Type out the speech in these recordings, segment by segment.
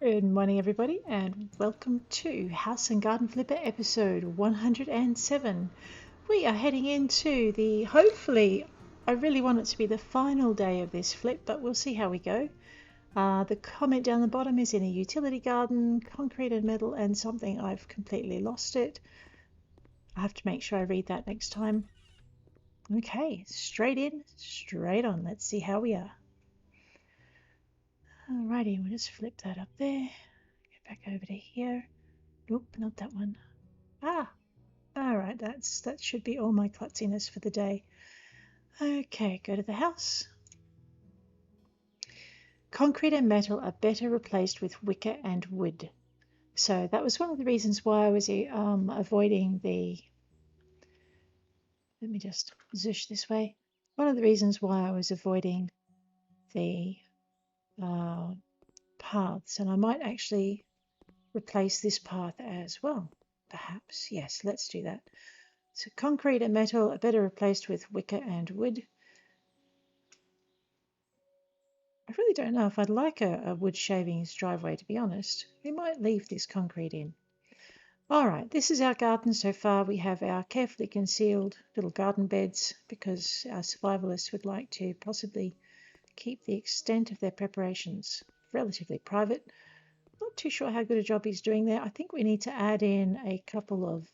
Good morning, everybody, and welcome to House and Garden Flipper episode 107. We are heading into hopefully, I really want it to be the final day of this flip, but we'll see how we go. The comment down the bottom is in a utility garden, concrete and metal, and something I've completely lost it. I have to make sure I read that next time. Okay, straight in, straight on. Let's see how we are. Alrighty, we'll just flip that up there. Get back over to here. Nope, not that one. Alright, that should be all my klutziness for the day. Okay, go to the house. Concrete and metal are better replaced with wicker and wood. So that was one of the reasons why I was avoiding the... Let me just zoosh this way. One of the reasons why I was avoiding the paths, and I might actually replace this path as well, perhaps. Yes, let's do that. So concrete and metal are better replaced with wicker and wood. I really don't know if I'd like a wood shavings driveway, to be honest. We might leave this concrete in. Alright, this is our garden so far. We have our carefully concealed little garden beds because our survivalists would like to possibly keep the extent of their preparations relatively private. Not too sure how good a job he's doing there. I think we need to add in a couple of...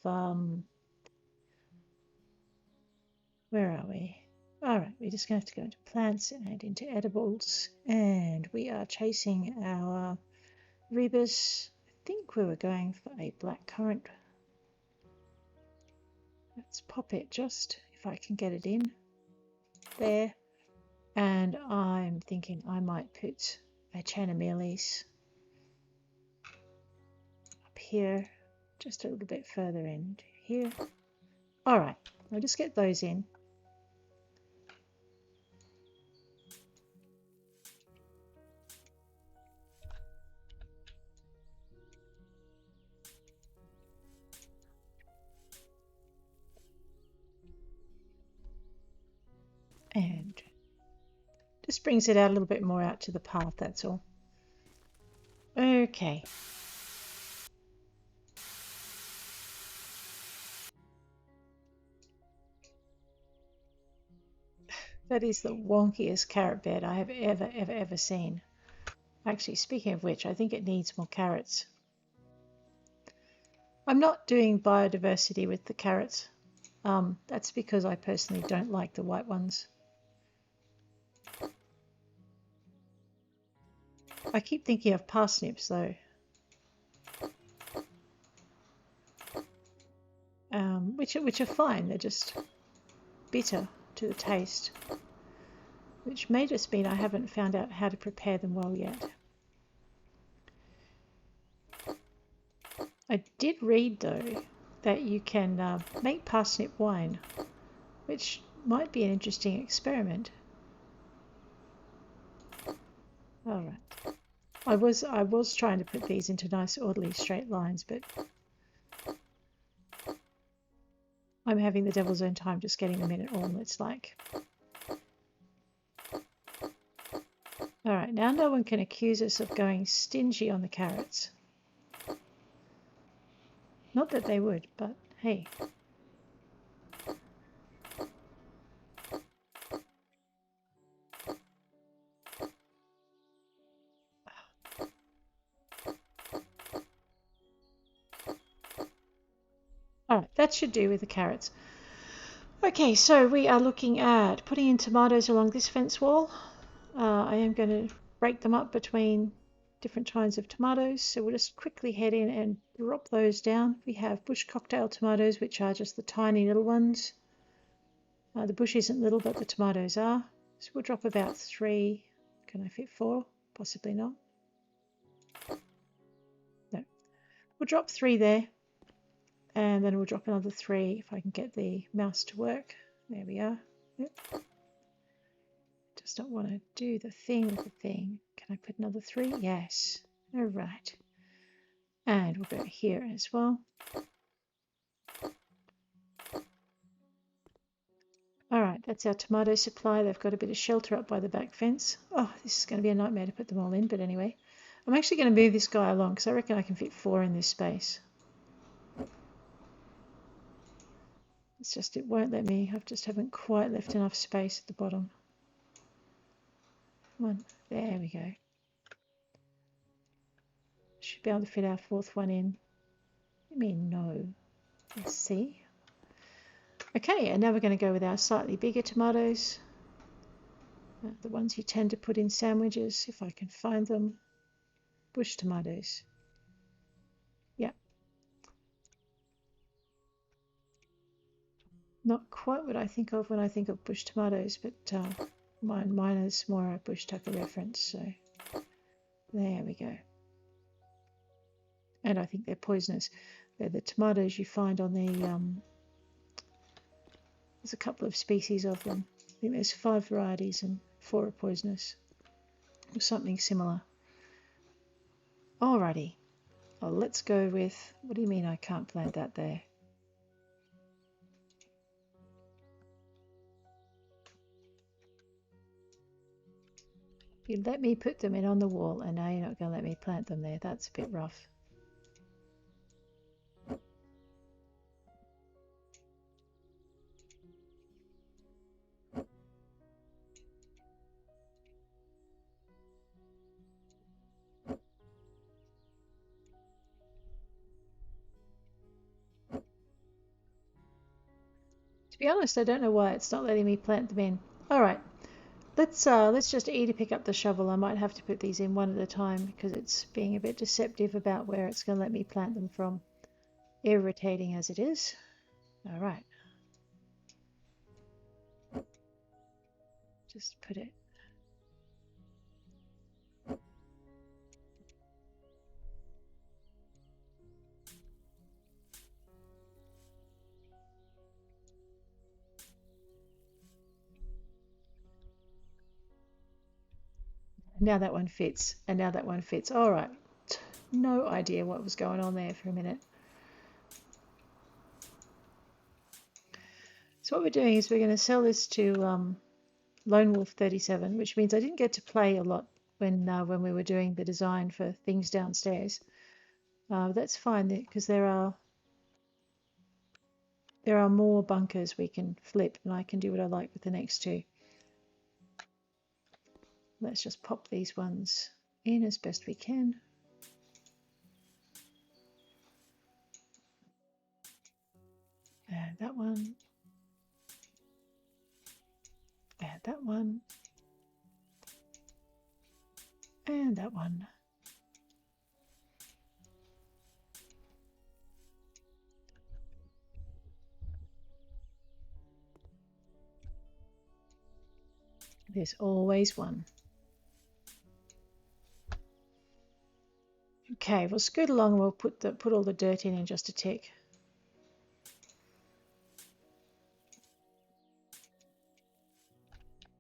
where are we? Alright, we're just going to have to go into plants and into edibles. And we are chasing our rebus. I think we were going for a black currant. Let's pop it just, if I can get it in. There. And I'm thinking I might put a Chanamelis up here, just a little bit further in here. Alright, I'll just get those in. And just brings it out a little bit more out to the path, that's all. Okay. That is the wonkiest carrot bed I have ever seen. Actually, speaking of which, I think it needs more carrots. I'm not doing biodiversity with the carrots. That's because I personally don't like the white ones. I keep thinking of parsnips though. Which are fine, they're just bitter to the taste. Which may just mean I haven't found out how to prepare them well yet. I did read though that you can make parsnip wine, which might be an interesting experiment. Alright. I was trying to put these into nice orderly straight lines, but I'm having the devil's own time just getting them in at all, it's like. Alright, now no one can accuse us of going stingy on the carrots. Not that they would, but hey. Alright, that should do with the carrots. Okay, so we are looking at putting in tomatoes along this fence wall. I am going to break them up between different kinds of tomatoes. So we'll just quickly head in and drop those down. We have bush cocktail tomatoes, which are just the tiny little ones. The bush isn't little, but the tomatoes are. So we'll drop about 3. Can I fit 4? Possibly not. No. We'll drop 3 there. And then we'll drop another 3 if I can get the mouse to work. There we are. Yep. Just don't want to do the thing with the thing. Can I put another 3? Yes. All right. And we'll go here as well. All right, that's our tomato supply. They've got a bit of shelter up by the back fence. Oh, this is going to be a nightmare to put them all in, but anyway. I'm actually going to move this guy along because I reckon I can fit 4 in this space. It's just it won't let me. I just haven't quite left enough space at the bottom. Come on, there we go. Should be able to fit our 4th one in. I mean, no. Let's see. Okay, and now we're going to go with our slightly bigger tomatoes. The ones you tend to put in sandwiches, if I can find them. Bush tomatoes. Yeah. Not quite what I think of when I think of bush tomatoes, but mine is more a bush tucker reference, so there we go. And I think they're poisonous. They're the tomatoes you find on the there's a couple of species of them. I think there's 5 varieties and 4 are poisonous, or something similar. Alrighty, well, let's go with, what do you mean I can't plant that there? You let me put them in on the wall and now you're not going to let me plant them there. That's a bit rough. To be honest, I don't know why it's not letting me plant them in. Alright, let's just either pick up the shovel. I might have to put these in one at a time because it's being a bit deceptive about where it's going to let me plant them from. Irritating as it is. Alright. Just put it. Now that one fits, and now that one fits. All right. No idea what was going on there for a minute. So what we're doing is we're going to sell this to LoneWolf037, which means I didn't get to play a lot when we were doing the design for things downstairs. That's fine because there are more bunkers we can flip, and I can do what I like with the next 2. Let's just pop these ones in as best we can. And that one. And that one. And that one. There's always one. Okay, we'll scoot along and we'll put all the dirt in just a tick.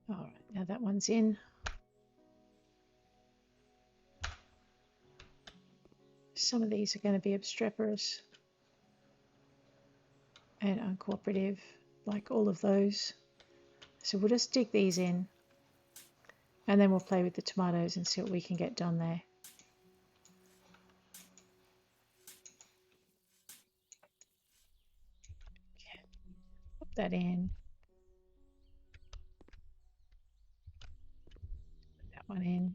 All right, now that one's in. Some of these are going to be obstreperous and uncooperative, like all of those. So we'll just dig these in and then we'll play with the tomatoes and see what we can get done there. Okay. Pop that in. Put that one in.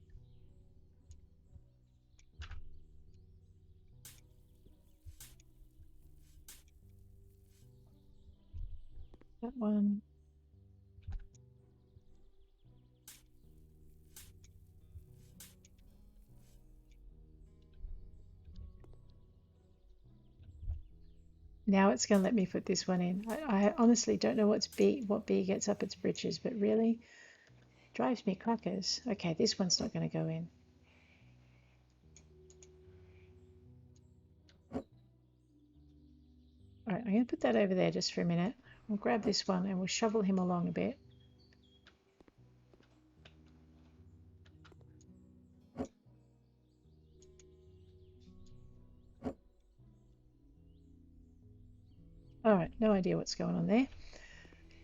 That one. Now it's going to let me put this one in. I honestly don't know what bee gets up its britches, but really it drives me crackers. Okay, this one's not going to go in. All right, I'm going to put that over there just for a minute. We'll grab this one and we'll shovel him along a bit. All right, no idea what's going on there.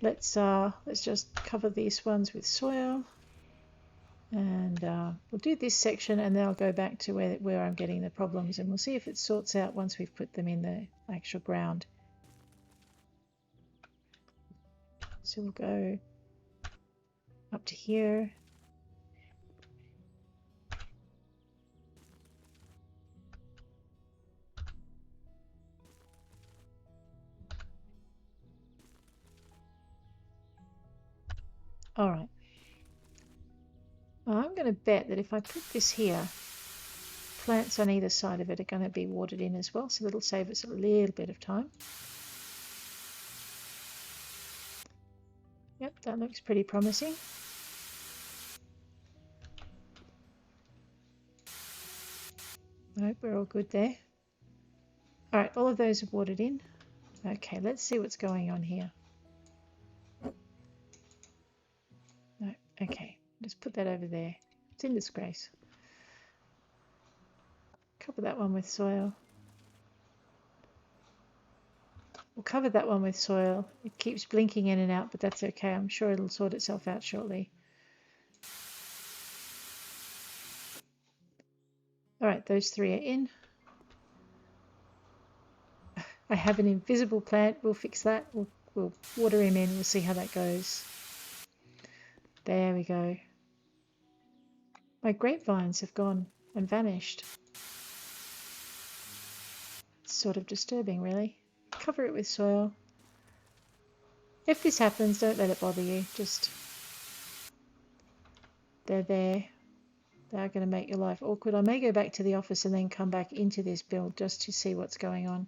Let's just cover these ones with soil And we'll do this section and then I'll go back to where I'm getting the problems, and we'll see if it sorts out once we've put them in the actual ground. So we'll go up to here. All right. Well, I'm going to bet that if I put this here, plants on either side of it are going to be watered in as well, so that'll save us a little bit of time. Yep, that looks pretty promising. Nope, we're all good there. All right, all of those are watered in. Okay, let's see what's going on here. No, okay, just put that over there. It's in disgrace. Cover that one with soil. We'll cover that one with soil. It keeps blinking in and out, but that's okay. I'm sure it'll sort itself out shortly. All right, those three are in. I have an invisible plant. We'll fix that. We'll water him in. We'll see how that goes. There we go. My grapevines have gone and vanished. It's sort of disturbing, really. Cover it with soil. If this happens, don't let it bother you. Just, they're there. They're going to make your life awkward. I may go back to the office and then come back into this build just to see what's going on.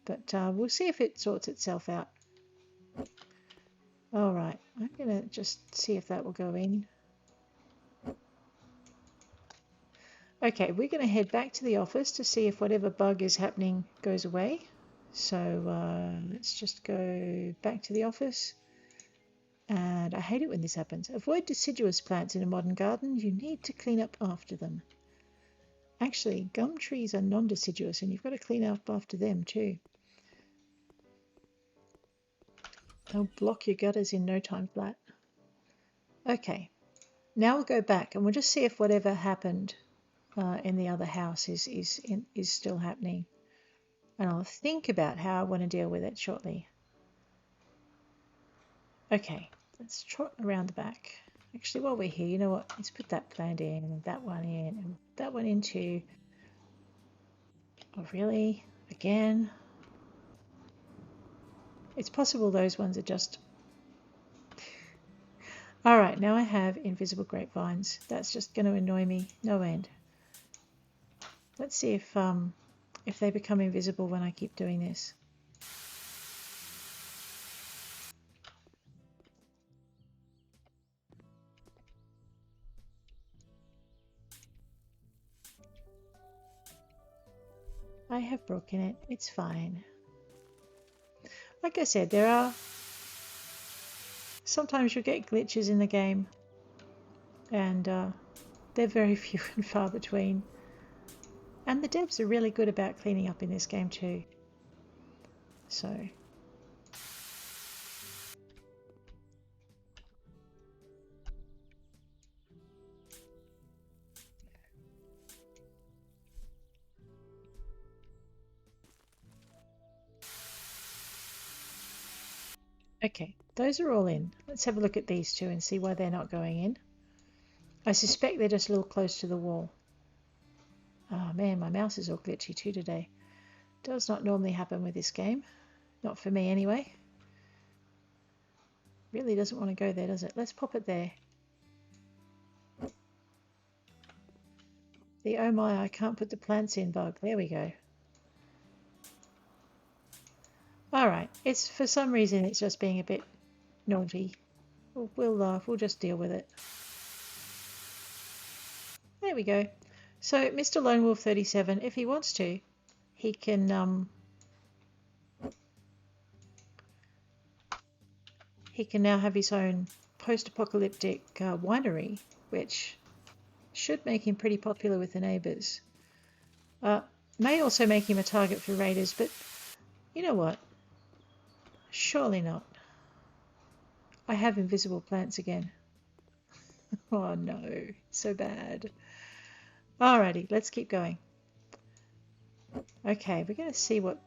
But we'll see if it sorts itself out. All right, I'm going to just see if that will go in. Okay, we're going to head back to the office to see if whatever bug is happening goes away. So let's just go back to the office. And I hate it when this happens. Avoid deciduous plants in a modern garden. You need to clean up after them. Actually, gum trees are non-deciduous and you've got to clean up after them too. They'll block your gutters in no time flat. Okay, now we'll go back and we'll just see if whatever happened in the other house is still happening. And I'll think about how I want to deal with it shortly. Okay, let's trot around the back. Actually, while we're here, you know what? Let's put that plant in and that one in and that one in too. Oh, really? Again? It's possible those ones are just... All right, now I have invisible grapevines. That's just going to annoy me no end. Let's see if they become invisible when I keep doing this. I have broken it. It's fine. Like I said, there are... Sometimes you'll get glitches in the game. And they're very few and far between. And the devs are really good about cleaning up in this game too. So... Okay, those are all in. Let's have a look at these two and see why they're not going in. I suspect they're just a little close to the wall. Oh man, my mouse is all glitchy too today. Does not normally happen with this game. Not for me anyway. Really doesn't want to go there, does it? Let's pop it there. The oh my, I can't put the plants in bug. There we go. Alright, it's for some reason it's just being a bit naughty. We'll just deal with it. There we go. So Mr. LoneWolf037, if he wants to, he can now have his own post-apocalyptic winery, which should make him pretty popular with the neighbours. May also make him a target for raiders, but you know what? Surely not. I have invisible plants again. Oh no, so bad. Alrighty, let's keep going. Okay, we're going to see what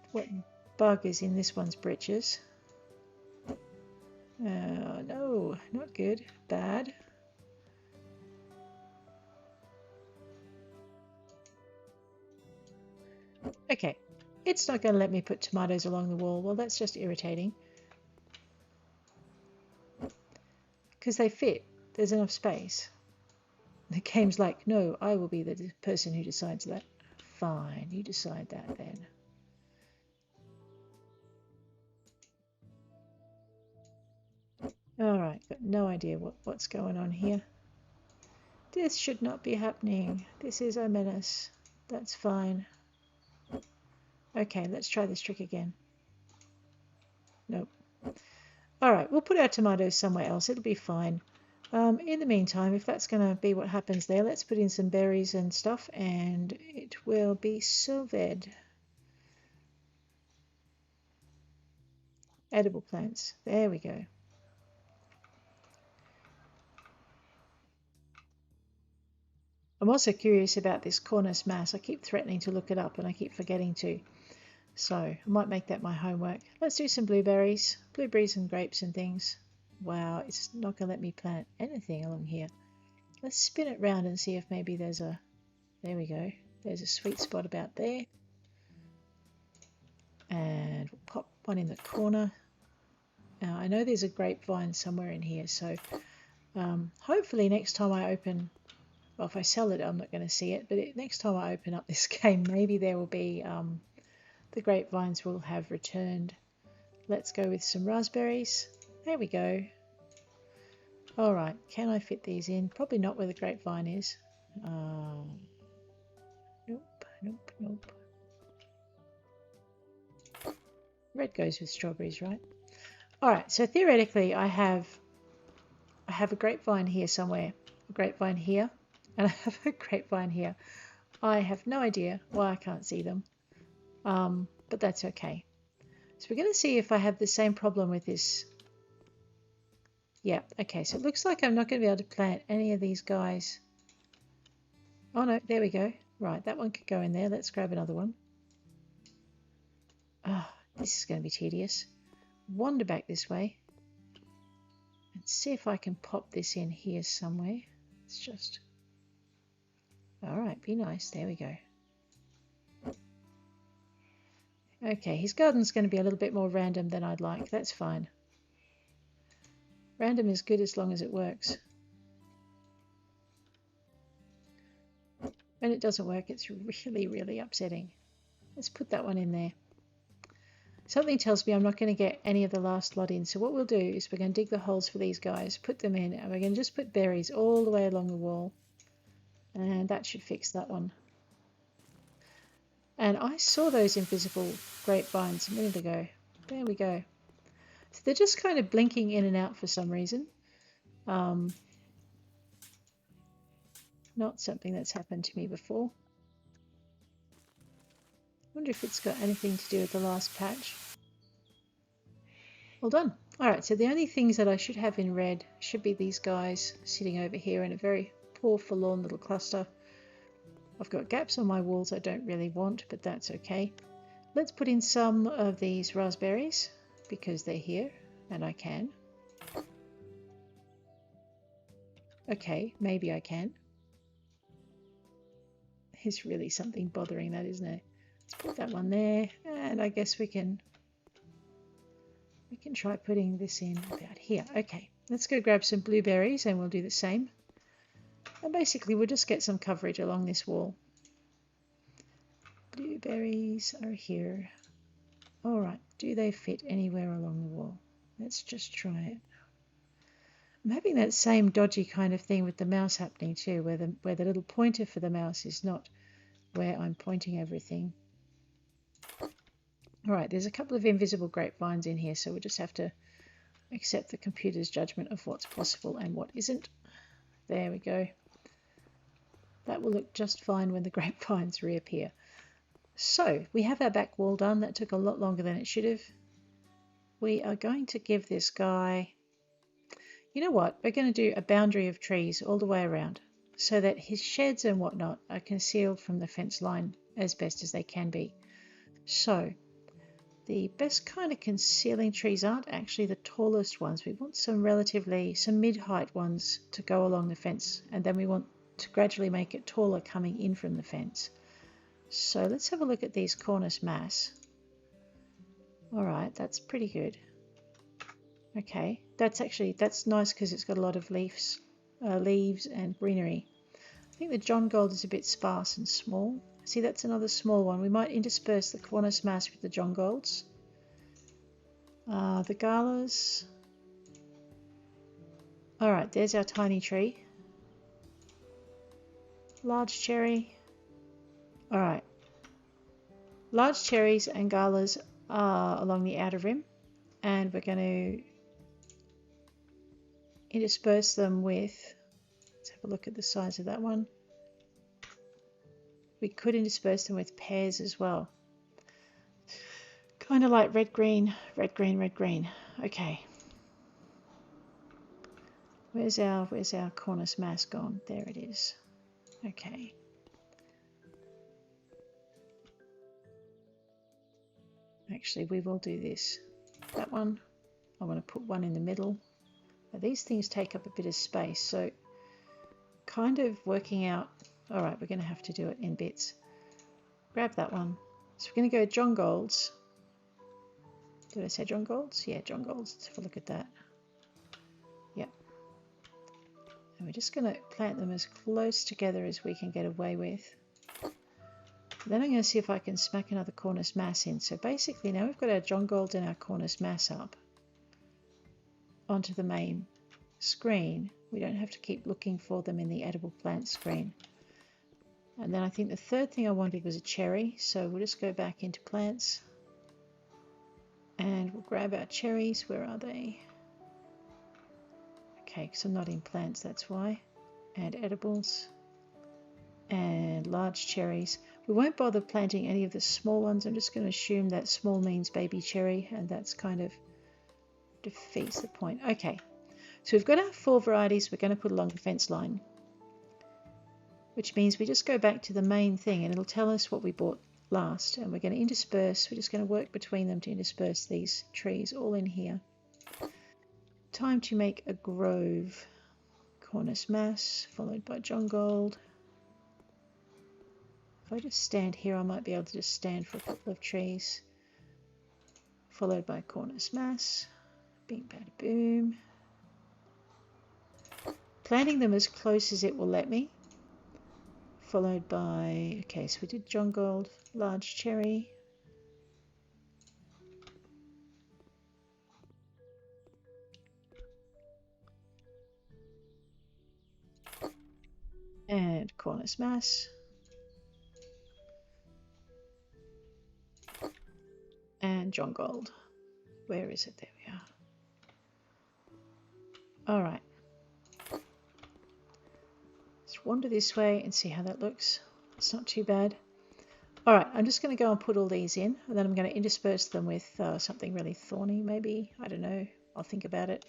bug is in this one's britches. No, not good. Bad. Okay, it's not going to let me put tomatoes along the wall. Well, that's just irritating. Because they fit. There's enough space. The game's like, no, I will be the person who decides that. Fine, you decide that then. Alright, got no idea what's going on here. This should not be happening. This is a menace. That's fine. Okay, let's try this trick again. Nope. Alright, we'll put our tomatoes somewhere else. It'll be fine. In the meantime, if that's going to be what happens there, let's put in some berries and stuff and it will be silvered. Edible plants. There we go. I'm also curious about this Cornus mass. I keep threatening to look it up and I keep forgetting to. So I might make that my homework. Let's do some blueberries and grapes and things. Wow, it's not going to let me plant anything along here. Let's spin it round and see if maybe there's a... There we go. There's a sweet spot about there. And we'll pop one in the corner. Now, I know there's a grapevine somewhere in here, so hopefully next time I open... Well, if I sell it, I'm not going to see it, but next time I open up this game, maybe there will be... the grapevines will have returned. Let's go with some raspberries. There we go. Alright, can I fit these in? Probably not where the grapevine is. Nope. Red goes with strawberries, right? Alright, so theoretically I have a grapevine here somewhere. A grapevine here. And I have a grapevine here. I have no idea why I can't see them. But that's okay. So we're going to see if I have the same problem with this. Yeah, okay, so it looks like I'm not going to be able to plant any of these guys. Oh no, there we go. Right, that one could go in there. Let's grab another one. Oh, this is going to be tedious. Wander back this way. And see if I can pop this in here somewhere. It's just... Alright, be nice. There we go. Okay, his garden's going to be a little bit more random than I'd like. That's fine. Random is good as long as it works. When it doesn't work, it's really, really upsetting. Let's put that one in there. Something tells me I'm not going to get any of the last lot in. So what we'll do is we're going to dig the holes for these guys, put them in, and we're going to just put berries all the way along the wall. And that should fix that one. And I saw those invisible grapevines a minute ago. There we go. So they're just kind of blinking in and out for some reason. Not something that's happened to me before. Wonder if it's got anything to do with the last patch. Well done. Alright, so the only things that I should have in red should be these guys sitting over here in a very poor forlorn little cluster. I've got gaps on my walls I don't really want, but that's okay. Let's put in some of these raspberries because they're here and I can. Okay, maybe I can. There's really something bothering that, isn't it? Let's put that one there, and I guess we can try putting this in about here. Okay, let's go grab some blueberries and we'll do the same. And basically we'll just get some coverage along this wall. Blueberries are here. Alright, do they fit anywhere along the wall? Let's just try it. I'm having that same dodgy kind of thing with the mouse happening too, where the little pointer for the mouse is not where I'm pointing everything. Alright, there's a couple of invisible grapevines in here, so we'll just have to accept the computer's judgment of what's possible and what isn't. There we go. That will look just fine when the grapevines reappear. So, we have our back wall done. That took a lot longer than it should have. We are going to give this guy... You know what? We're going to do a boundary of trees all the way around so that his sheds and whatnot are concealed from the fence line as best as they can be. So the best kind of concealing trees aren't actually the tallest ones. We want some mid-height ones to go along the fence, and then we want to gradually make it taller coming in from the fence. So let's have a look at these Cornus mass. All right, that's pretty good. Okay, that's nice because it's got a lot of leaves and greenery. I think the John Gold is a bit sparse and small. See, that's another small one. We might intersperse the Cornus mass with the John Golds. The Galas. All right, there's our tiny tree. Large cherry. All right. Large cherries and Galas are along the outer rim, and we're going to intersperse them with, let's have a look at the size of that one. We could intersperse them with pears as well. Kind of like red, green, red, green, red, green. Okay. Where's our Cornus mass gone? There it is. Okay. Actually, we will do this. That one. I want to put one in the middle. Now, these things take up a bit of space, so kind of working out. All right, we're going to have to do it in bits. Grab that one. So we're going to go John Golds. Did I say John Golds? Yeah, John Golds. Let's have a look at that. Yep. And we're just going to plant them as close together as we can get away with. Then I'm going to see if I can smack another Cornus mass in. So basically now we've got our John Gold and our Cornus mass up onto the main screen. We don't have to keep looking for them in the edible plant screen. And then I think the third thing I wanted was a cherry. So we'll just go back into plants and we'll grab our cherries. Where are they? Okay, because I'm not in plants, that's why. And edibles and large cherries. We won't bother planting any of the small ones. I'm just going to assume that small means baby cherry, and that's kind of defeats the point. Okay, so we've got our 4 varieties we're going to put along the fence line, which means we just go back to the main thing and it'll tell us what we bought last, and we're going to intersperse. We're just going to work between them to intersperse these trees all in here. Time to make a grove. Cornus mass followed by John Gold. If I just stand here, I might be able to just stand for a couple of trees. Followed by Cornus mass. Bing, bada, boom. Planting them as close as it will let me. Followed by, okay, so we did John Gold, large cherry. And Cornus mass. And John Gold. Where is it? There we are. All right. Let's wander this way and see how that looks. It's not too bad. All right, I'm just going to go and put all these in, and then I'm going to intersperse them with something really thorny, maybe. I don't know. I'll think about it.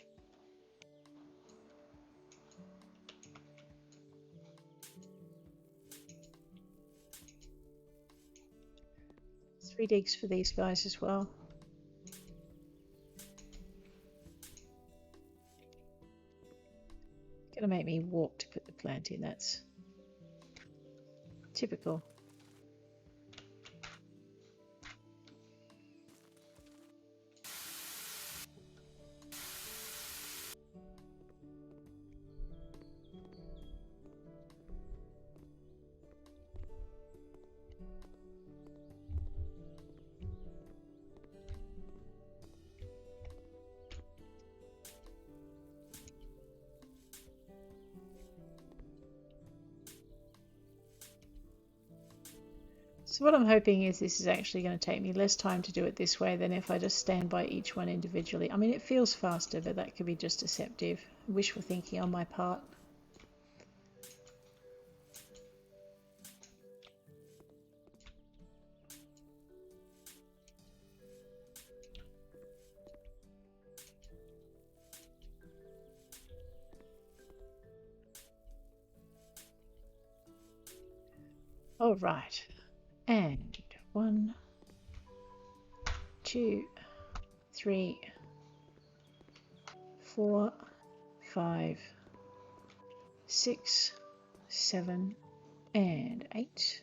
Three digs for these guys as well. Gonna make me walk to put the plant in. That's typical. So what I'm hoping is this is actually going to take me less time to do it this way than if I just stand by each one individually. I mean, it feels faster, but that could be just deceptive. Wishful thinking on my part. All right. And 1, 2, 3, 4, 5, 6, 7, and 8.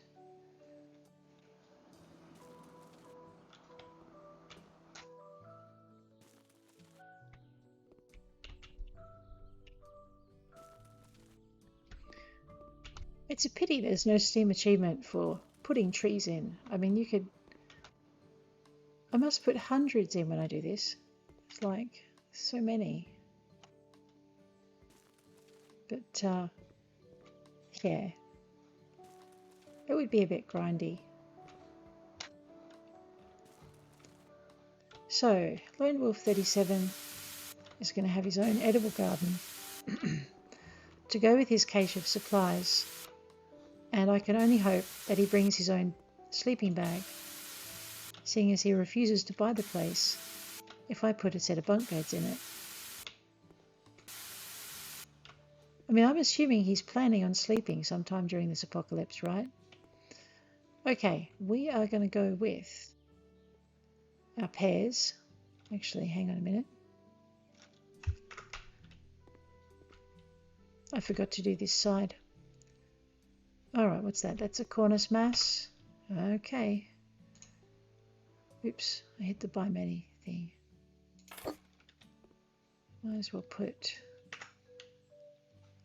It's a pity there's no Steam achievement for putting trees in. I mean, you could... I must put hundreds in when I do this. It's like so many. But, yeah. It would be a bit grindy. So, LoneWolf037 is going to have his own edible garden to go with his cache of supplies. And I can only hope that he brings his own sleeping bag, seeing as he refuses to buy the place if I put a set of bunk beds in it. I mean, I'm assuming he's planning on sleeping sometime during this apocalypse, right? Okay, we are going to go with our pairs. Actually, hang on a minute. I forgot to do this side. Alright, what's that? That's a cornice mass. Okay. Oops, I hit the buy many thing. Might as well put...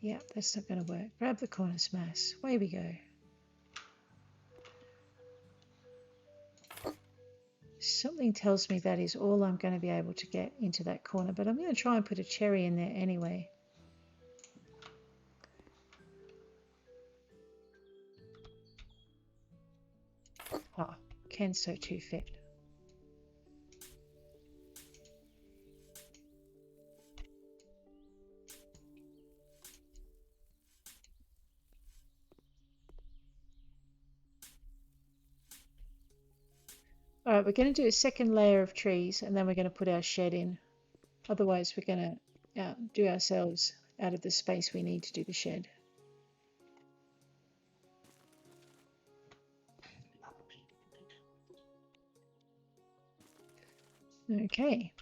Yeah, that's not going to work. Grab the cornice mass. Away we go. Something tells me that is all I'm going to be able to get into that corner, but I'm going to try and put a cherry in there anyway. Oh, can so too fit. Alright, we're going to do a second layer of trees and then we're going to put our shed in. Otherwise we're going to do ourselves out of the space we need to do the shed. Okay.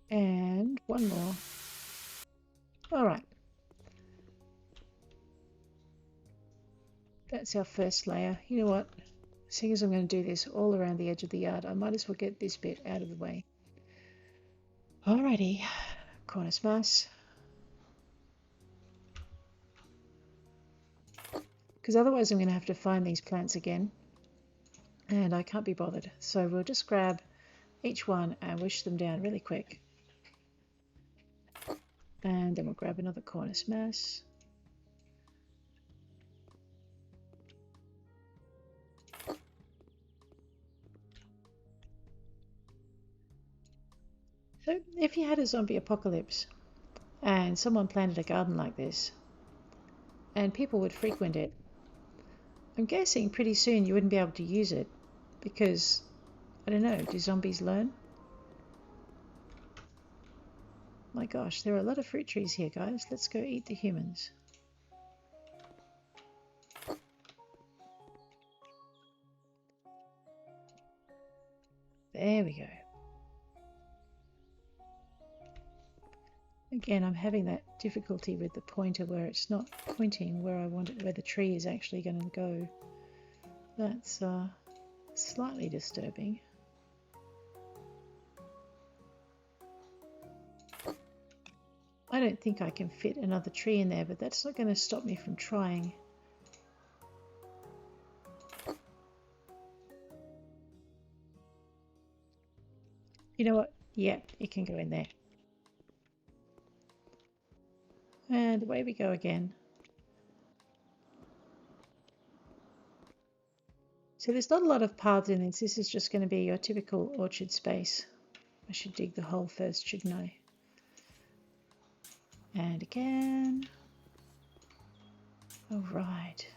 And one more. Alright. That's our first layer. You know what? Seeing as I'm going to do this all around the edge of the yard, I might as well get this bit out of the way. Alrighty. Cornice mass. Because otherwise I'm going to have to find these plants again. And I can't be bothered. So we'll just grab each one and wish them down really quick. And then we'll grab another cornice mass. So if you had a zombie apocalypse and someone planted a garden like this and people would frequent it, I'm guessing pretty soon you wouldn't be able to use it because, I don't know, do zombies learn? My gosh, there are a lot of fruit trees here, guys. Let's go eat the humans. There we go. Again, I'm having that difficulty with the pointer where it's not pointing where I want it, where the tree is actually going to go. That's slightly disturbing. I don't think I can fit another tree in there, but that's not going to stop me from trying. You know what? Yeah, it can go in there. And away we go again. So there's not a lot of paths in this. This is just going to be your typical orchard space. I should dig the hole first, shouldn't I? And again. All right.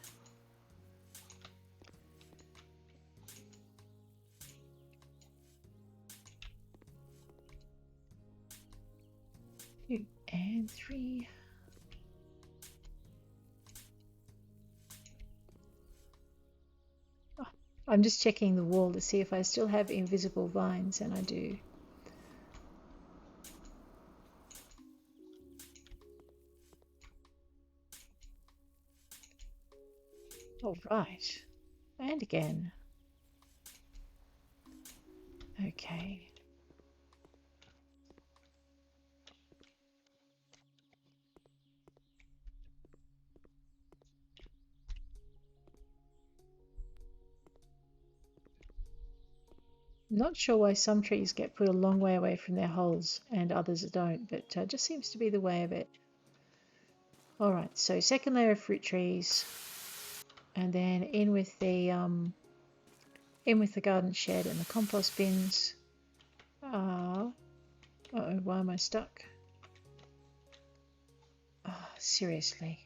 You And 3. Oh, I'm just checking the wall to see if I still have invisible vines, and I do. All right. And again. Okay. Not sure why some trees get put a long way away from their holes and others don't, but just seems to be the way of it. All right, so second layer of fruit trees, and then in with the garden shed and the compost bins. Uh-oh, why am I stuck? Oh, seriously.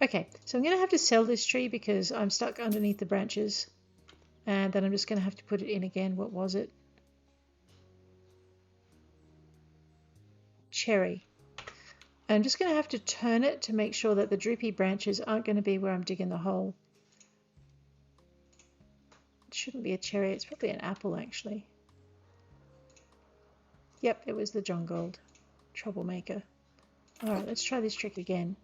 Okay, so I'm going to have to sell this tree because I'm stuck underneath the branches, and then I'm just going to have to put it in again. What was it? Cherry. I'm just going to have to turn it to make sure that the droopy branches aren't going to be where I'm digging the hole. It shouldn't be a cherry, it's probably an apple actually. Yep, it was the John Gold. Troublemaker. Alright, let's try this trick again.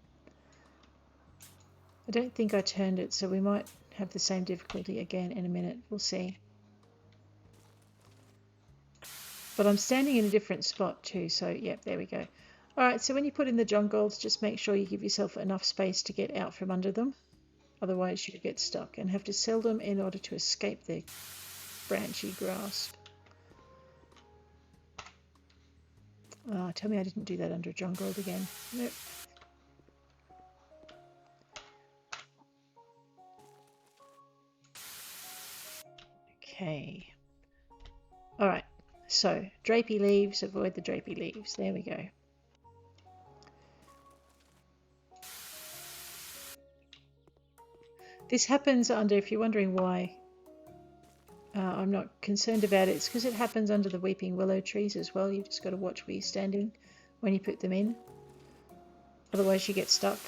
I don't think I turned it, so we might have the same difficulty again in a minute. We'll see. But I'm standing in a different spot too, so yep, there we go. Alright, so when you put in the John Golds, just make sure you give yourself enough space to get out from under them. Otherwise you get stuck and have to sell them in order to escape their branchy grasp. Oh, tell me I didn't do that under John Gold again. Nope. Okay. Alright, so drapey leaves, avoid the drapey leaves. There we go. This happens under, if you're wondering why I'm not concerned about it, it's because it happens under the weeping willow trees as well. You've just got to watch where you're standing when you put them in. Otherwise you get stuck.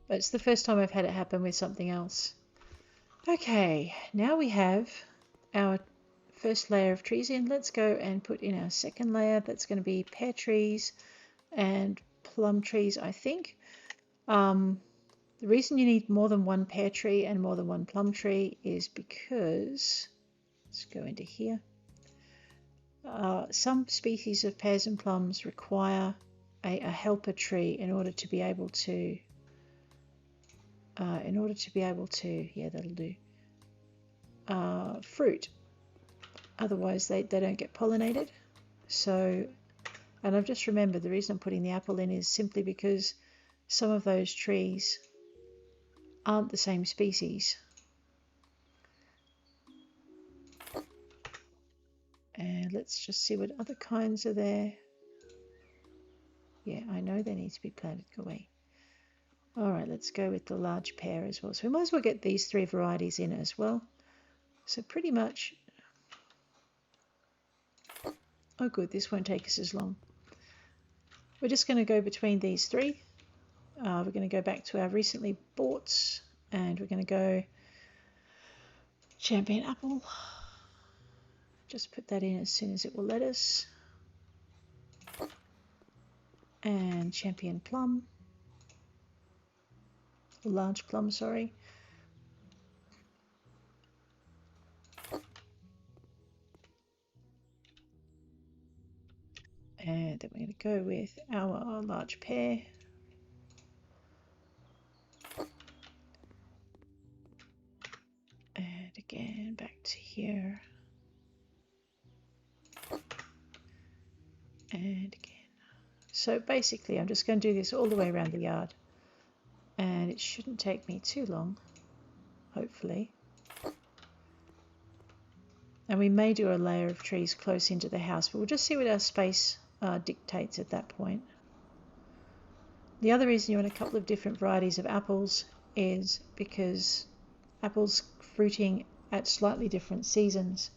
But it's the first time I've had it happen with something else. Okay, now we have our first layer of trees in. Let's go and put in our second layer. That's going to be pear trees and plum trees, I think. The reason you need more than one pear tree and more than one plum tree is because, let's go into here, some species of pears and plums require a helper tree in order to be able to, yeah, that'll do, fruit. Otherwise they don't get pollinated. So, and I've just remembered the reason I'm putting the apple in is simply because some of those trees aren't the same species. And let's just see what other kinds are there. Yeah, I know they need to be planted. Go away. Alright, let's go with the large pear as well. So we might as well get these 3 varieties in as well. So pretty much... Oh good, this won't take us as long. We're just going to go between these 3. We're going to go back to our recently boughts and we're going to go champagne apple. Just put that in as soon as it will let us. And champagne plum. Large plum, sorry. And then we're going to go with our large pear. And again, back to here. And again. So basically, I'm just going to do this all the way around the yard. And it shouldn't take me too long, hopefully. And we may do a layer of trees close into the house, but we'll just see what our space dictates at that point. The other reason you want a couple of different varieties of apples is because apples fruiting at slightly different seasons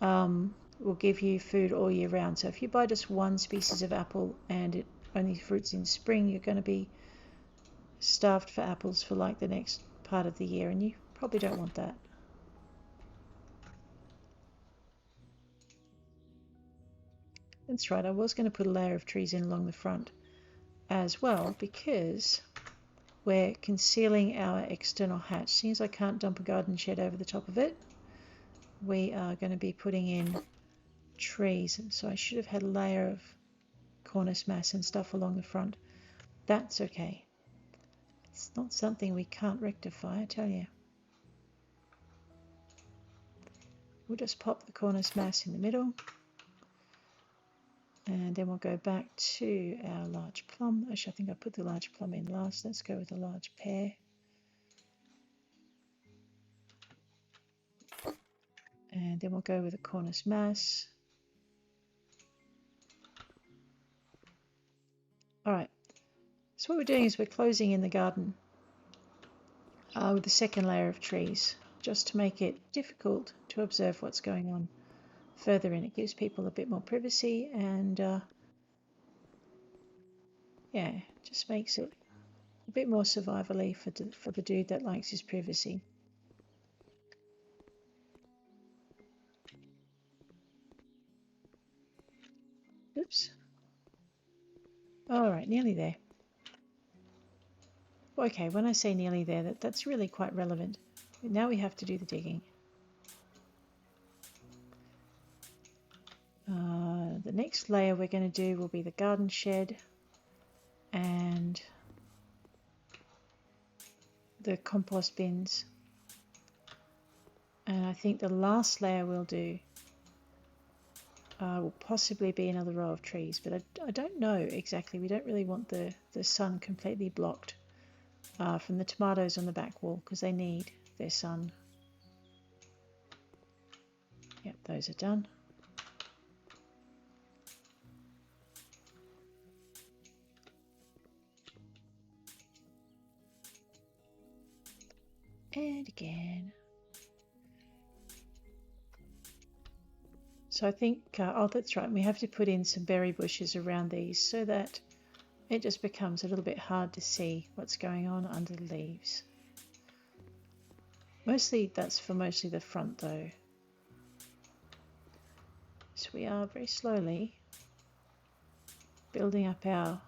will give you food all year round. So if you buy just one species of apple and it only fruits in spring, you're going to be starved for apples for like the next part of the year, and you probably don't want that. That's right, I was going to put a layer of trees in along the front as well because we're concealing our external hatch. Since I can't dump a garden shed over the top of it, we are going to be putting in trees, and so I should have had a layer of cornice mass and stuff along the front. That's okay. It's not something we can't rectify, I tell you. We'll just pop the cornice mass in the middle, and then we'll go back to our large plum. Actually, I think I put the large plum in last. Let's go with the large pear. And then we'll go with the cornice mass. Alright, so what we're doing is we're closing in the garden with the second layer of trees, just to make it difficult to observe what's going on further in. It gives people a bit more privacy, and yeah, just makes it a bit more survivally for the dude that likes his privacy. Oops. Alright, nearly there. Okay, when I say nearly there, that's really quite relevant. Now we have to do the digging. The next layer we're going to do will be the garden shed and the compost bins. And I think the last layer we'll do will possibly be another row of trees, but I don't know exactly. We don't really want the sun completely blocked from the tomatoes on the back wall because they need their sun. Yep, those are done. And again. So I think, oh that's right, we have to put in some berry bushes around these so that it just becomes a little bit hard to see what's going on under the leaves. Mostly that's for mostly the front though. So we are very slowly building up our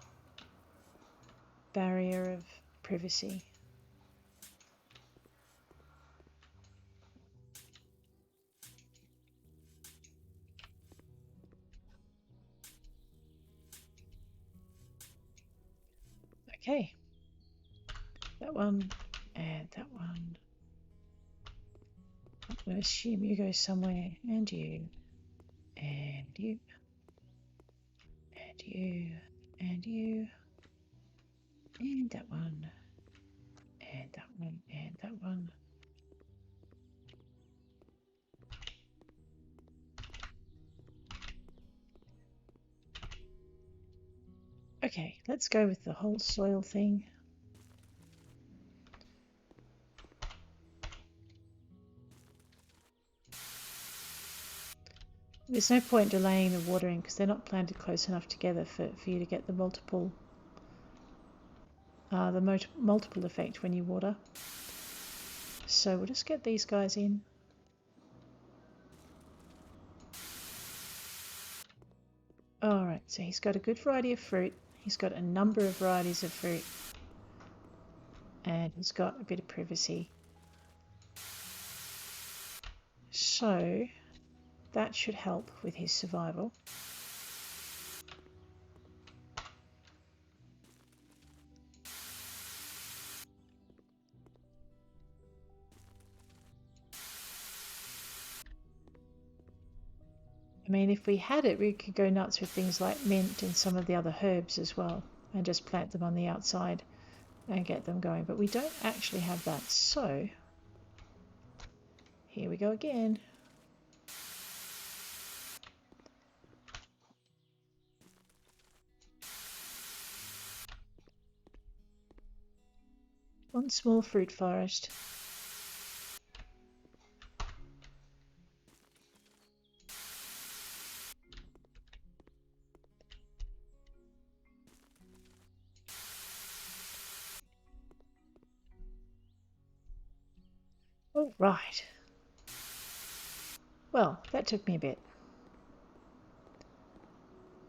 barrier of privacy. Okay, that one and that one. I'm going to assume you go somewhere, and you, and you, and you, and you, and that one, and that one, and that one. Okay, let's go with the whole soil thing. There's no point delaying the watering because they're not planted close enough together for you to get the multiple effect when you water. So we'll just get these guys in. Alright, so he's got a good variety of fruit. He's got a number of varieties of fruit. And he's got a bit of privacy. So that should help with his survival. I mean, if we had it, we could go nuts with things like mint and some of the other herbs as well, and just plant them on the outside and get them going. But we don't actually have that, so here we go again. One small fruit forest. All right. Well, that took me a bit.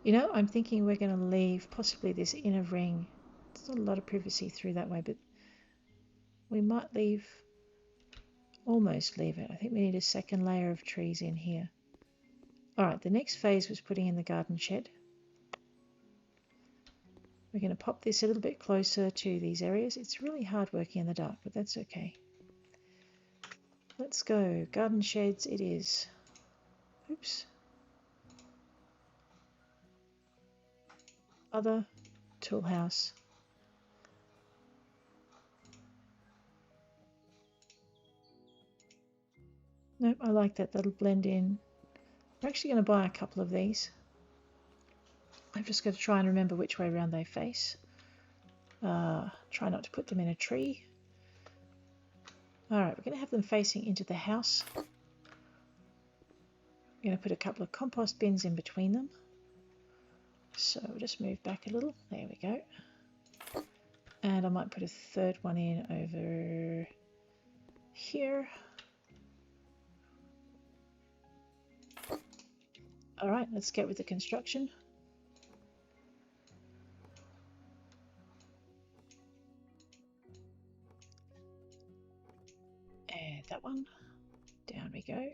You know, I'm thinking we're going to leave possibly this inner ring. There's not a lot of privacy through that way, but we might leave, almost leave it. I think we need a second layer of trees in here. All right, the next phase was putting in the garden shed. We're going to pop this a little bit closer to these areas. It's really hard working in the dark, but that's okay. Let's go. Garden sheds it is. Oops. Other tool house. Nope, I like that. That'll blend in. I'm actually going to buy a couple of these. I've just got to try and remember which way around they face. Try not to put them in a tree. Alright, we're going to have them facing into the house. I'm going to put a couple of compost bins in between them. So we'll just move back a little. There we go. And I might put a third one in over here. Alright, let's get with the construction. And that one. Down we go.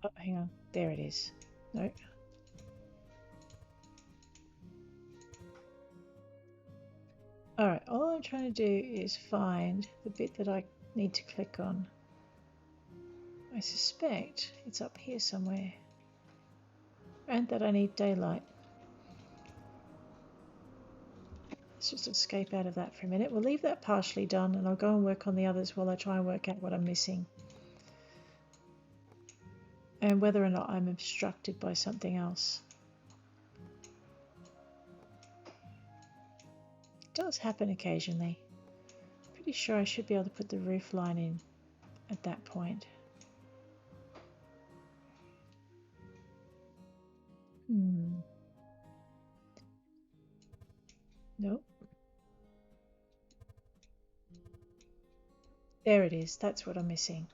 Oh, hang on. There it is. No. Alright, all I'm trying to do is find the bit that I need to click on. I suspect it's up here somewhere. And that I need daylight. Let's just escape out of that for a minute. We'll leave that partially done and I'll go and work on the others while I try and work out what I'm missing. And whether or not I'm obstructed by something else. It does happen occasionally. Pretty sure I should be able to put the roof line in at that point. Nope. There it is. That's what I'm missing.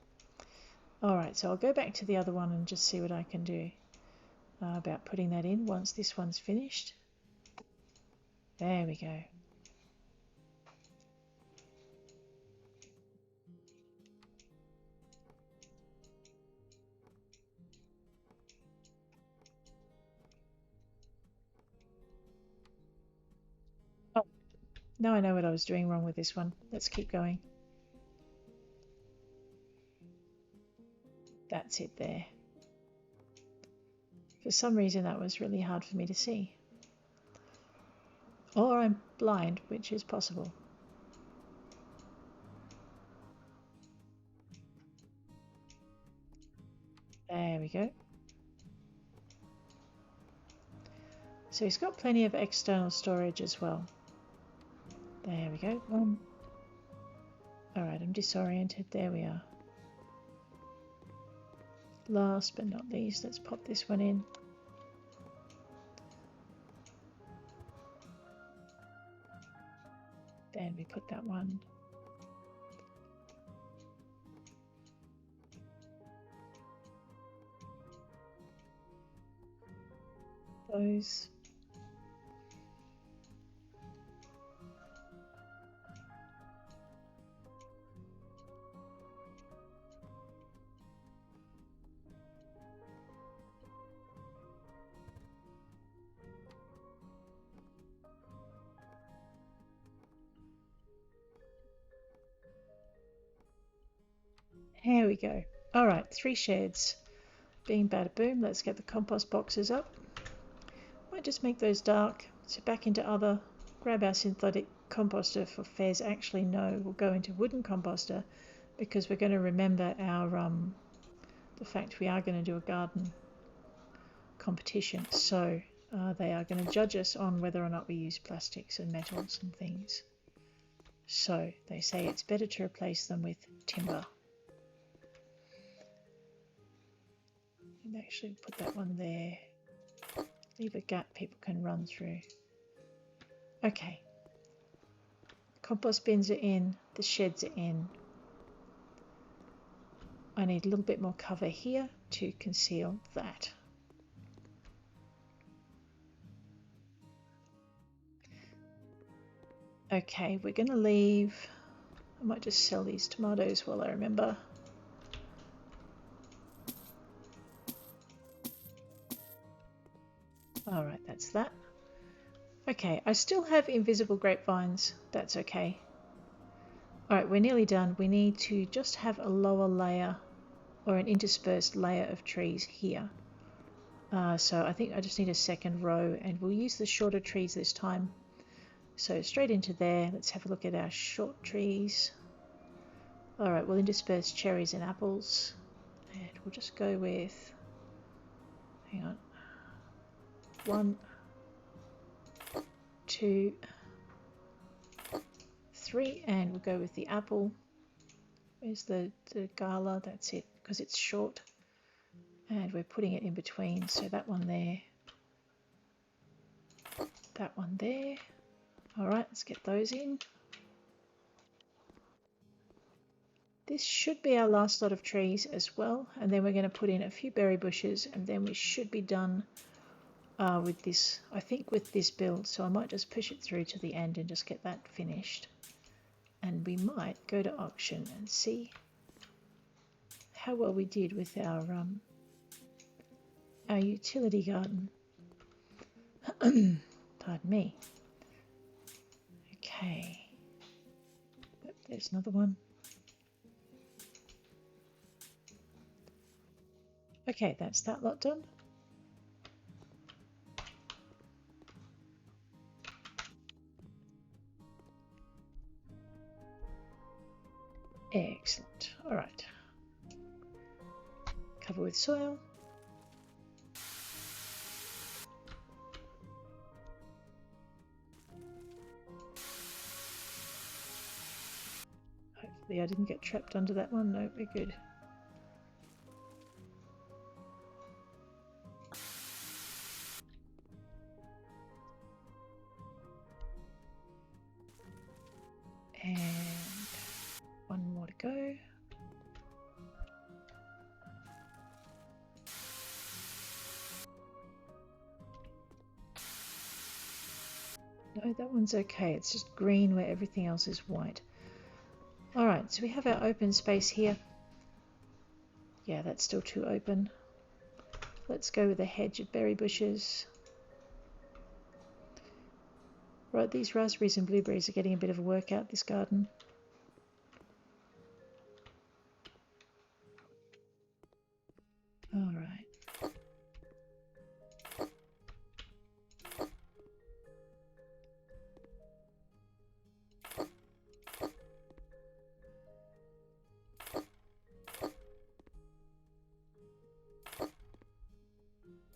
Alright, so I'll go back to the other one and just see what I can do about putting that in once this one's finished. There we go. Oh, now I know what I was doing wrong with this one. Let's keep going. That's it there. For some reason that was really hard for me to see. Or I'm blind, which is possible. There we go. So he's got plenty of external storage as well. There we go. Alright, I'm disoriented. There we are. Last but not least, let's pop this one in. Then we put that one. Those. Here we go. Alright, 3 sheds. Being bada boom, let's get the compost boxes up. Might just make those dark. So back into other, grab our synthetic composter for Fez. Actually no, we'll go into wooden composter because we're going to remember our the fact we are going to do a garden competition. So they are going to judge us on whether or not we use plastics and metals and things. So they say it's better to replace them with timber. And actually put that one there. Leave a gap people can run through. Okay. Compost bins are in, the sheds are in. I need a little bit more cover here to conceal that. Okay, we're going to leave. I might just sell these tomatoes while I remember. Alright, that's that. Okay, I still have invisible grapevines. That's okay. Alright, we're nearly done. We need to just have a lower layer or an interspersed layer of trees here. So I think I just need a second row, and we'll use the shorter trees this time. So straight into there. Let's have a look at our short trees. Alright, we'll intersperse cherries and apples. And we'll just go with, hang on, 1, 2, 3, and we'll go with the apple. Where's the gala? That's it, because it's short. And we're putting it in between, so that one there, that one there. Alright, let's get those in. This should be our last lot of trees as well, and then we're going to put in a few berry bushes, and then we should be done with this, I think, with this build. So I might just push it through to the end and just get that finished. And we might go to auction and see how well we did with our utility garden. Pardon me. Okay. Oh, there's another one. Okay, that's that lot done. Excellent. All right. Cover with soil. Hopefully I didn't get trapped under that one. No, we're good. And one more to go. No, that one's okay. It's just green where everything else is white. Alright, so we have our open space here. Yeah, that's still too open. Let's go with a hedge of berry bushes. Right, these raspberries and blueberries are getting a bit of a workout, this garden. Alright.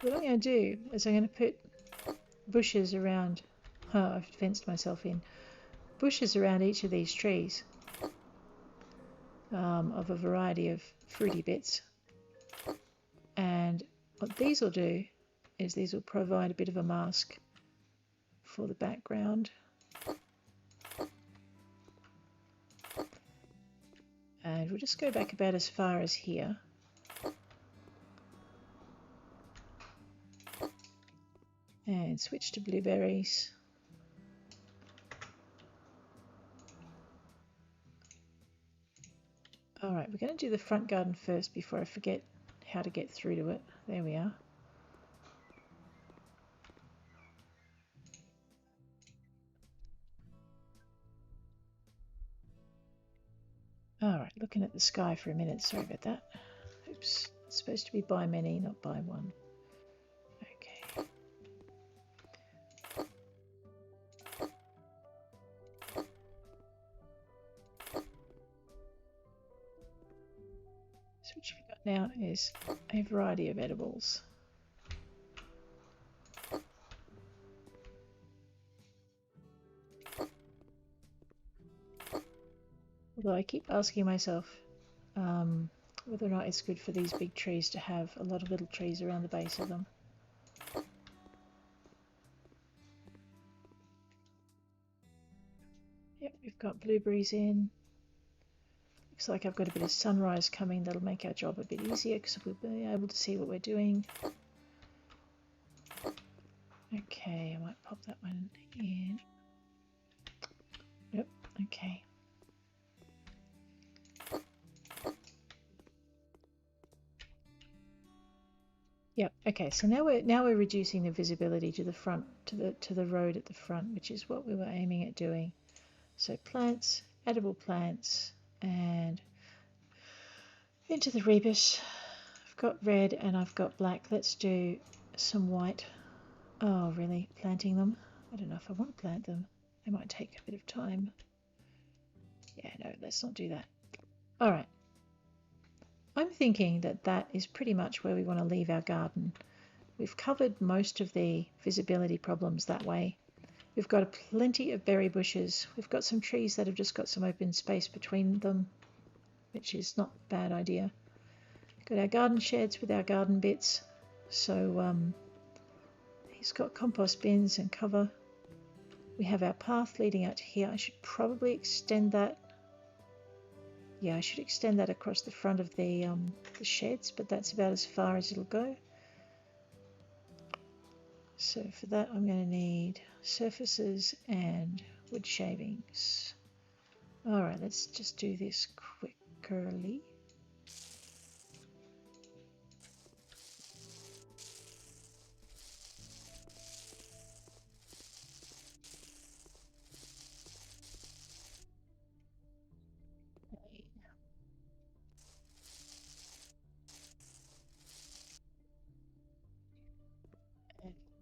What I'm going to do is I'm going to put bushes around. Oh, I've fenced myself in. Bushes around each of these trees of a variety of fruity bits. And what these will do is these will provide a bit of a mask for the background. And we'll just go back about as far as here. And switch to blueberries. Alright, we're going to do the front garden first before I forget how to get through to it. There we are. Alright, looking at the sky for a minute. Sorry about that. Oops, it's supposed to be by many, not by one. Okay. So what you've got now is a variety of edibles. Although I keep asking myself whether or not it's good for these big trees to have a lot of little trees around the base of them. got blueberries in. Looks like I've got a bit of sunrise coming. That'll make our job a bit easier because we'll be able to see what we're doing. Okay, I might pop that one in. Yep, okay. Yep, okay, so now we're reducing the visibility to the front, to the road at the front, which is what we were aiming at doing. So plants, edible plants, and into the rebus. I've got red and I've got black. Let's do some white. Oh, really? Planting them? I don't know if I want to plant them. They might take a bit of time. Yeah, no, let's not do that. All right. I'm thinking that that is pretty much where we want to leave our garden. We've covered most of the visibility problems that way. We've got plenty of berry bushes. We've got some trees that have just got some open space between them, which is not a bad idea. We've got our garden sheds with our garden bits. So he's got compost bins and cover. We have our path leading out to here. I should probably extend that. Yeah, I should extend that across the front of the sheds, but that's about as far as it'll go. So for that I'm going to need surfaces and wood shavings. Alright, let's just do this quickly.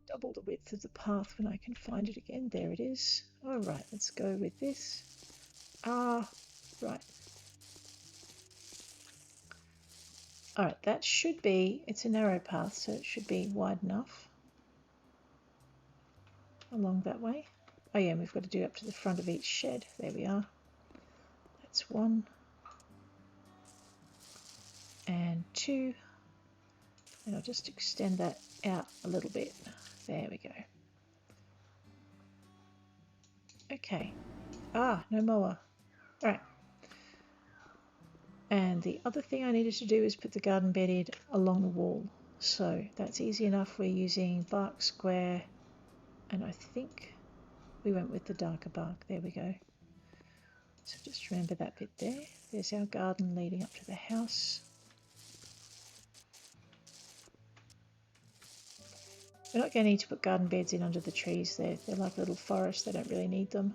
Double the width of the path when I can find it again. There it is. Alright, let's go with this. Right. Alright, that should be, it's a narrow path, so it should be wide enough along that way. Oh yeah, and we've got to do up to the front of each shed. There we are. That's 1 and 2. And I'll just extend that out a little bit. There we go. Okay. No mower. Alright. And the other thing I needed to do is put the garden bed in along the wall. So that's easy enough. We're using bark square, and I think we went with the darker bark. There we go. So just remember that bit there. There's our garden leading up to the house. We're not going to need to put garden beds in under the trees there. They're like little forests. They don't really need them.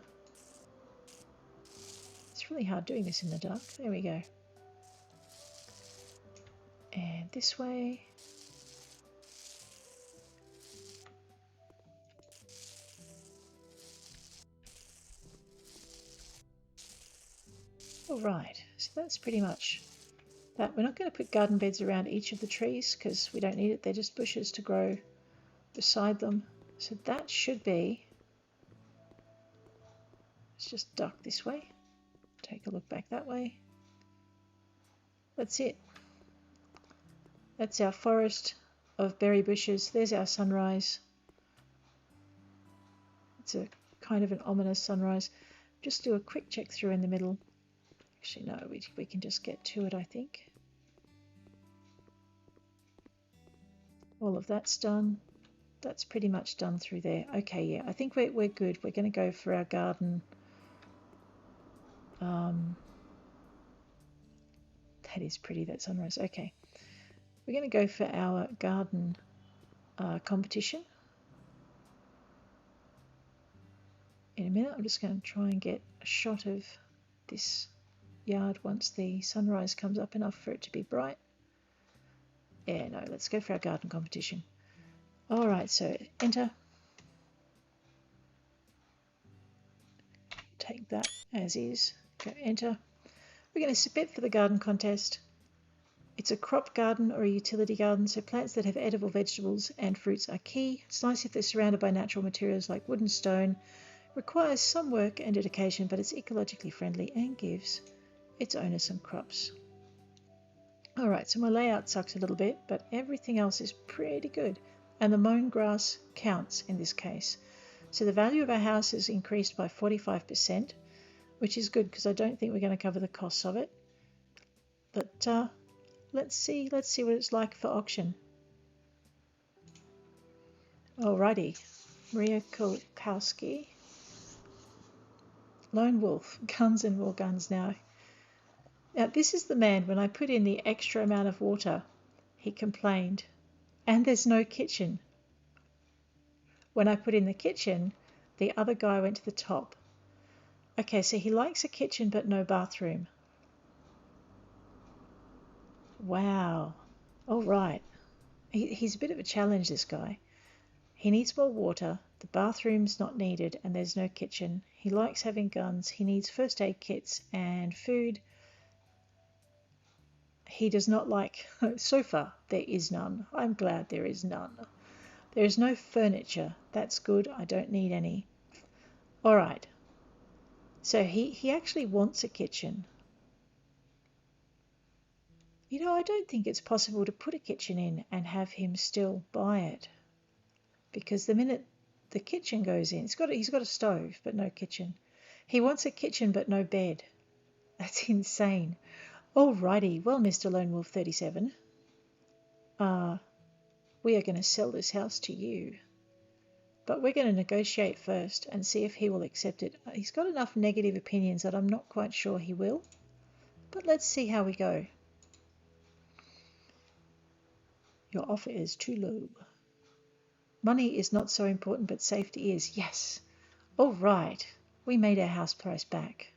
It's really hard doing this in the dark. There we go. And this way. Alright, so that's pretty much that. We're not going to put garden beds around each of the trees because we don't need it. They're just bushes to grow beside them. So that should be, let's just duck this way, take a look back that way. That's it. That's our forest of berry bushes. There's our sunrise. It's a kind of an ominous sunrise. Just do a quick check through in the middle. Actually no, we can just get to it, I think. All of that's done. That's pretty much done through there. Okay, yeah, I think we're good. We're going to go for our garden. That is pretty, that sunrise. Okay, we're going to go for our garden competition. In a minute, I'm just going to try and get a shot of this yard once the sunrise comes up enough for it to be bright. Yeah, no, let's go for our garden competition. Alright, so enter. Take that as is. Go enter. We're going to submit for the garden contest. It's a crop garden or a utility garden, so plants that have edible vegetables and fruits are key. It's nice if they're surrounded by natural materials like wood and stone. Requires some work and dedication, but it's ecologically friendly and gives its owner some crops. Alright, so my layout sucks a little bit, but everything else is pretty good. And the mown grass counts in this case. So the value of our house is increased by 45%. which is good because I don't think we're going to cover the costs of it. But let's see what it's like for auction. Alrighty, Maria Kulkowski. Lone Wolf, guns and more guns now. Now this is the man, when I put in the extra amount of water, he complained. And there's no kitchen. When I put in the kitchen, the other guy went to the top. Okay, so he likes a kitchen but no bathroom. Wow. All right. He's a bit of a challenge, this guy. He needs more water, the bathroom's not needed, and there's no kitchen. He likes having guns, he needs first aid kits and food. He does not like sofa. There is none. I'm glad there is none. There is no furniture. That's good. I don't need any. All right. So he actually wants a kitchen. You know, I don't think it's possible to put a kitchen in and have him still buy it. Because the minute the kitchen goes in, he's got a stove but no kitchen. He wants a kitchen but no bed. That's insane. Alrighty, well, Mr. LoneWolf037, we are going to sell this house to you. But we're going to negotiate first and see if he will accept it. He's got enough negative opinions that I'm not quite sure he will. But let's see how we go. Your offer is too low. Money is not so important, but safety is. Yes. All right. We made our house price back.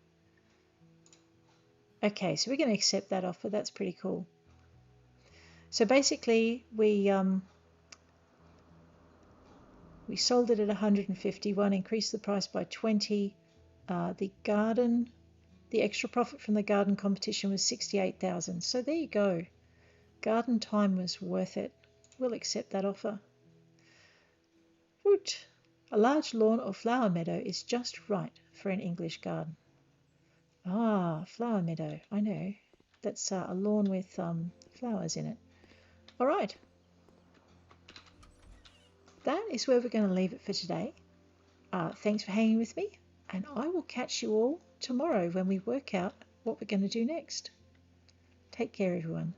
Okay, so we're going to accept that offer. That's pretty cool. So basically, we sold it at 151, increased the price by 20. The extra profit from the garden competition was 68,000. So there you go. Garden time was worth it. We'll accept that offer. Woot! A large lawn or flower meadow is just right for an English garden. Ah, flower meadow. I know. That's a lawn with flowers in it. All right. That is where we're going to leave it for today. Thanks for hanging with me, and I will catch you all tomorrow when we work out what we're going to do next. Take care, everyone.